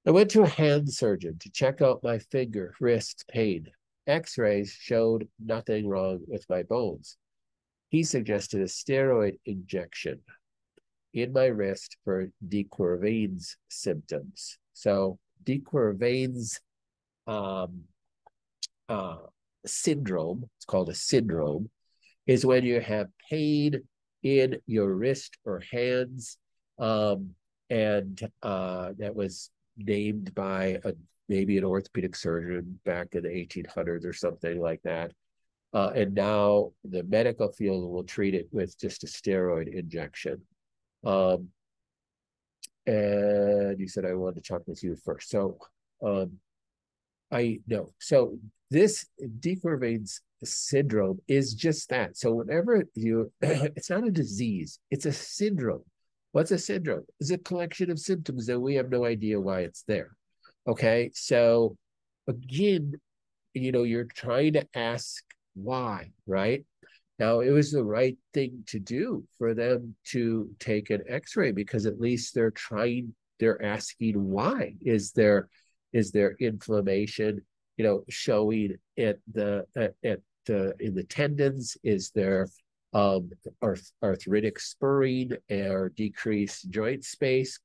I went to a hand surgeon to check out my finger, wrist pain. X-rays showed nothing wrong with my bones. He suggested a steroid injection in my wrist for de Quervain's symptoms. So de Quervain's um, uh, syndrome, it's called a syndrome, is when you have pain in your wrist or hands. Um, and that was named by maybe an orthopedic surgeon back in the 1800s or something like that. And now the medical field will treat it with just a steroid injection. Um, and you said I wanted to talk with you first. So um, I know. So this de Quervain's syndrome is just that. So whenever you, it's not a disease, it's a syndrome. What's a syndrome? It's a collection of symptoms that we have no idea why it's there. Okay. So again, you're trying to ask why, right? Now, it was the right thing to do for them to take an x-ray because at least they're asking why. Is there inflammation, showing in the tendons? Is there arthritic spurring or decreased joint space,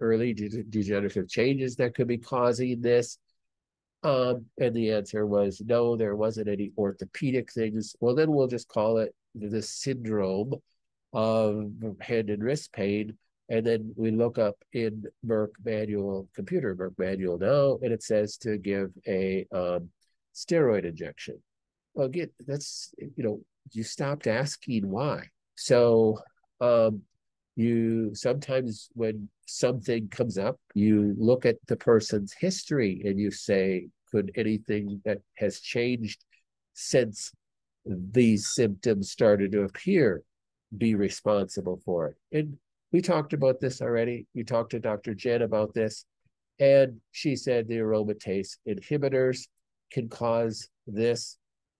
early degenerative changes that could be causing this? And the answer was no, there wasn't any orthopedic things. Well, then we'll just call it the syndrome of hand and wrist pain. And then we look up in Merck manual now, and it says to give a steroid injection. Well, again, that's, you stopped asking why. So you sometimes when something comes up, you look at the person's history and you say, could anything that has changed since these symptoms started to appear be responsible for it? And we talked about this already. We talked to Dr. Jen about this, and she said the aromatase inhibitors can cause this,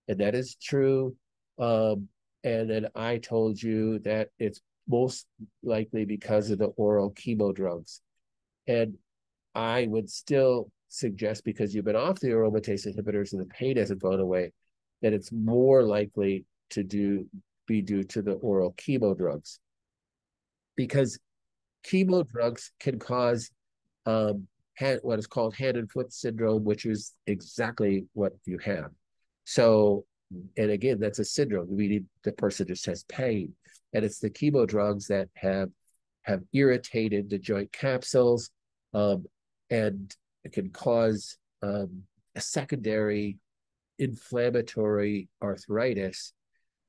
and that is true. And then I told you that it's most likely because of the oral chemo drugs. And I would still suggest, because you've been off the aromatase inhibitors and the pain hasn't gone away, that it's more likely to be due to the oral chemo drugs. Because chemo drugs can cause what is called hand and foot syndrome, which is exactly what you have. So, and again, that's a syndrome, meaning the person just has pain. And it's the chemo drugs that have irritated the joint capsules, and it can cause a secondary inflammatory arthritis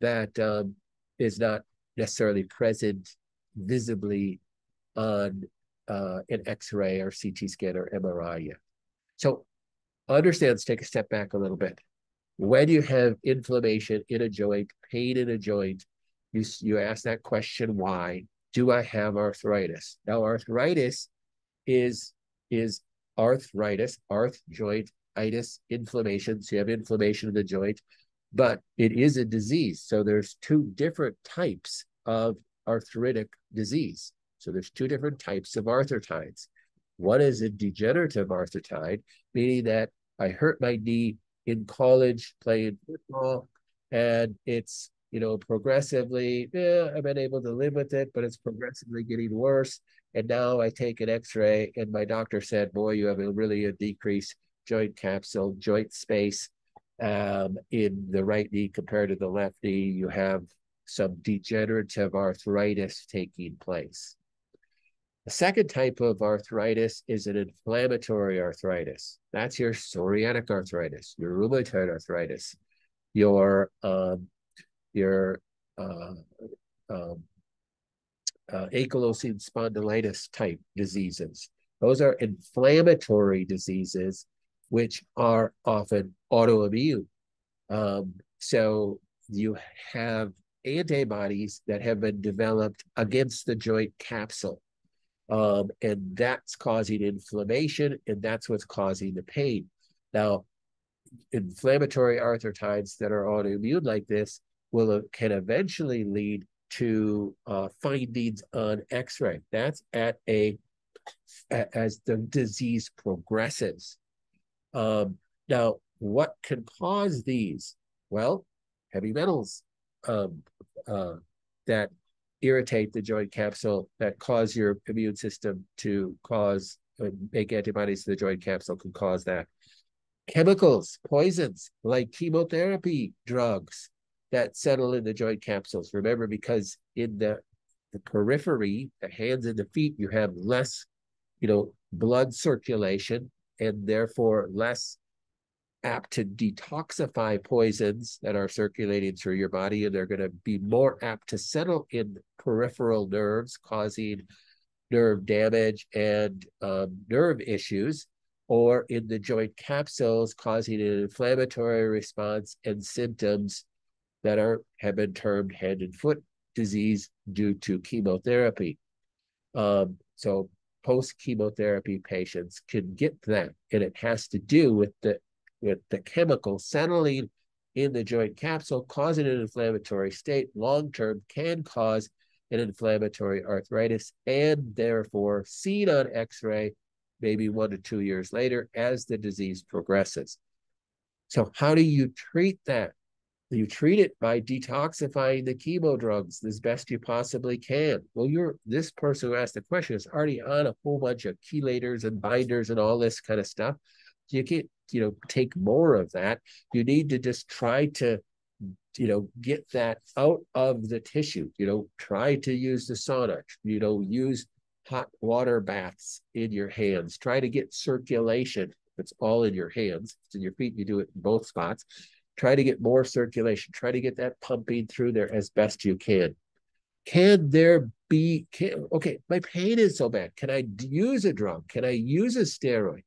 that is not necessarily present visibly on an X-ray or CT scan or MRI yet. So understand, let's take a step back a little bit. When you have inflammation in a joint, pain in a joint, you ask that question, why? Do I have arthritis? Now, arthritis is arthritis, joint, itis, inflammation. So you have inflammation in the joint, but it is a disease. So there's two different types of arthritic disease. So there's two different types of arthritides. One is a degenerative arthritide, meaning that I hurt my knee in college playing football, and it's progressively, I've been able to live with it, but it's progressively getting worse. And now I take an X-ray, and my doctor said, "Boy, you have a decreased joint capsule, joint space in the right knee compared to the left knee. You have some degenerative arthritis taking place." The second type of arthritis is an inflammatory arthritis. That's your psoriatic arthritis, your rheumatoid arthritis, your uh, ankylosing spondylitis type diseases. Those are inflammatory diseases, which are often autoimmune. So you have antibodies that have been developed against the joint capsule. And that's causing inflammation, and that's what's causing the pain. Now, inflammatory arthritides that are autoimmune like this can eventually lead to findings on X-ray. That's at a as the disease progresses. Now, what can cause these? Well, heavy metals that irritate the joint capsule, that cause your immune system to make antibodies to the joint capsule, can cause that. Chemicals, poisons like chemotherapy drugs that settle in the joint capsules. Remember, because in the periphery, the hands and the feet, you have less, blood circulation, and therefore less apt to detoxify poisons that are circulating through your body, and they're going to be more apt to settle in peripheral nerves, causing nerve damage and nerve issues, or in the joint capsules, causing an inflammatory response and symptoms that have been termed hand and foot disease due to chemotherapy. So post-chemotherapy patients can get that, and it has to do with the chemical settling in the joint capsule, causing an inflammatory state. Long-term can cause an inflammatory arthritis, and therefore seen on X-ray maybe 1 to 2 years later as the disease progresses. So how do you treat that? You treat it by detoxifying the chemo drugs as best you possibly can. Well, this person who asked the question is already on a whole bunch of chelators and binders and all this kind of stuff. So you can't, take more of that. You need to just try to, get that out of the tissue. Try to use the sauna. Use hot water baths in your hands. Try to get circulation. It's all in your hands. It's in your feet. You do it in both spots. Try to get more circulation. Try to get that pumping through there as best you can. Okay, my pain is so bad. Can I use a drug? Can I use a steroid?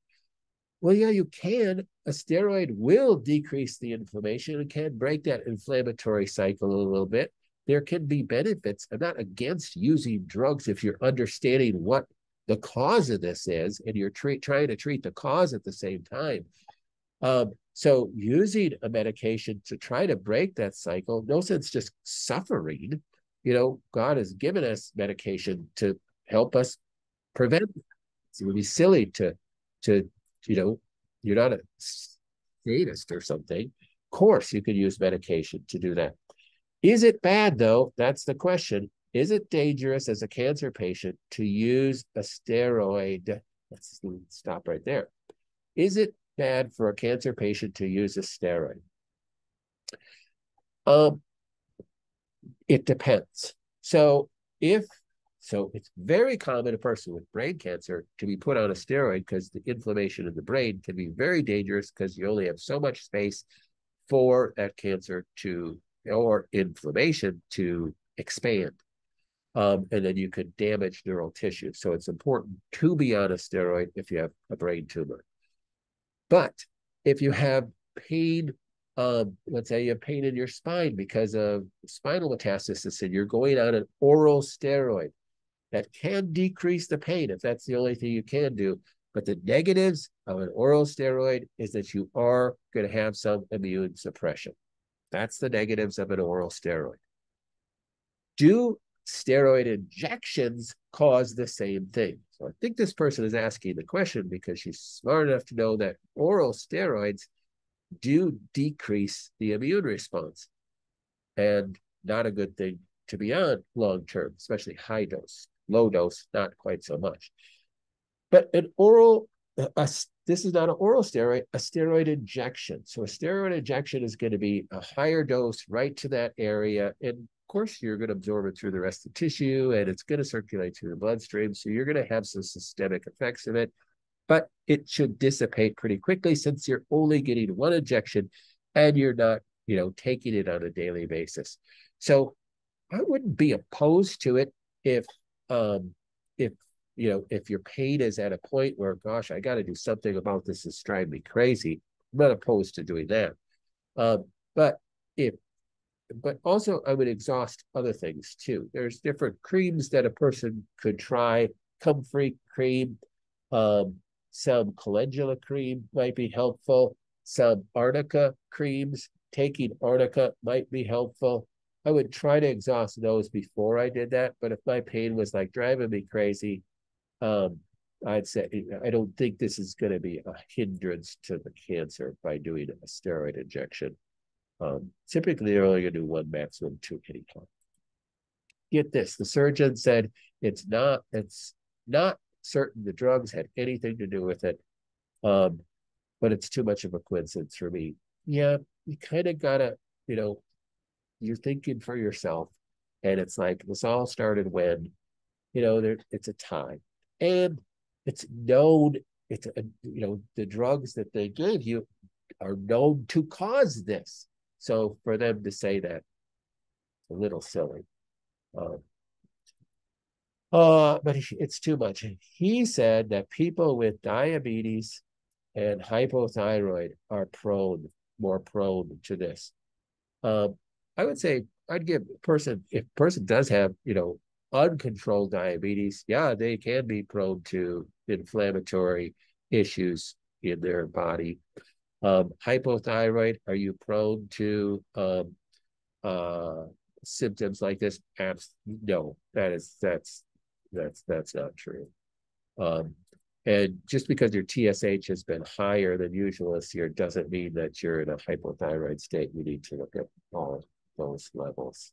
Well, yeah, you can. A steroid will decrease the inflammation and can break that inflammatory cycle a little bit. There can be benefits. I'm not against using drugs if you're understanding what the cause of this is and you're trying to treat the cause at the same time. So using a medication to try to break that cycle, no sense just suffering. God has given us medication to help us prevent it. It would be silly to you're not a sadist or something. Of course, you could use medication to do that. Is it bad, though? That's the question. Is it dangerous as a cancer patient to use a steroid? Let's stop right there. Is it bad for a cancer patient to use a steroid? It depends. So it's very common a person with brain cancer to be put on a steroid because the inflammation in the brain can be very dangerous because you only have so much space for that cancer or inflammation to expand. And then you could damage neural tissue. So it's important to be on a steroid if you have a brain tumor. But if you have pain, let's say you have pain in your spine because of spinal metastasis and you're going on an oral steroid, that can decrease the pain if that's the only thing you can do. But the negatives of an oral steroid is that you are going to have some immune suppression. That's the negatives of an oral steroid. Do steroid injections cause the same thing? So I think this person is asking the question because she's smart enough to know that oral steroids do decrease the immune response, and not a good thing to be on long term, especially high dose. Low dose, not quite so much. But this is not an oral steroid, a steroid injection. So a steroid injection is going to be a higher dose right to that area. And of course, you're going to absorb it through the rest of the tissue and it's going to circulate through the bloodstream. So you're going to have some systemic effects of it, but it should dissipate pretty quickly since you're only getting one injection and you're not, taking it on a daily basis. So I wouldn't be opposed to it if your pain is at a point where, gosh, I got to do something about this, it's driving me crazy. I'm not opposed to doing that. But also I would exhaust other things too. There's different creams that a person could try. Comfrey cream, some calendula cream might be helpful. Some arnica creams, taking arnica might be helpful. I would try to exhaust those before I did that. But if my pain was like driving me crazy, I'd say I don't think this is going to be a hindrance to the cancer by doing a steroid injection. Typically, they're only going to do one, maximum two anytime. Get this: the surgeon said it's not certain the drugs had anything to do with it, um, but it's too much of a coincidence for me. Yeah, you kind of gotta, you know, you're thinking for yourself, and it's like this all started when, it's a time, and it's known. The drugs that they gave you are known to cause this. So for them to say that, a little silly. Um, but it's too much. He said that people with diabetes and hypothyroid are more prone to this. Um, I would say I'd give a person, if a person does have, uncontrolled diabetes, yeah, they can be prone to inflammatory issues in their body. Hypothyroid, are you prone to uh, symptoms like this? No, that's not true. Um, and just because your TSH has been higher than usual this year doesn't mean that you're in a hypothyroid state. We need to look at all those levels.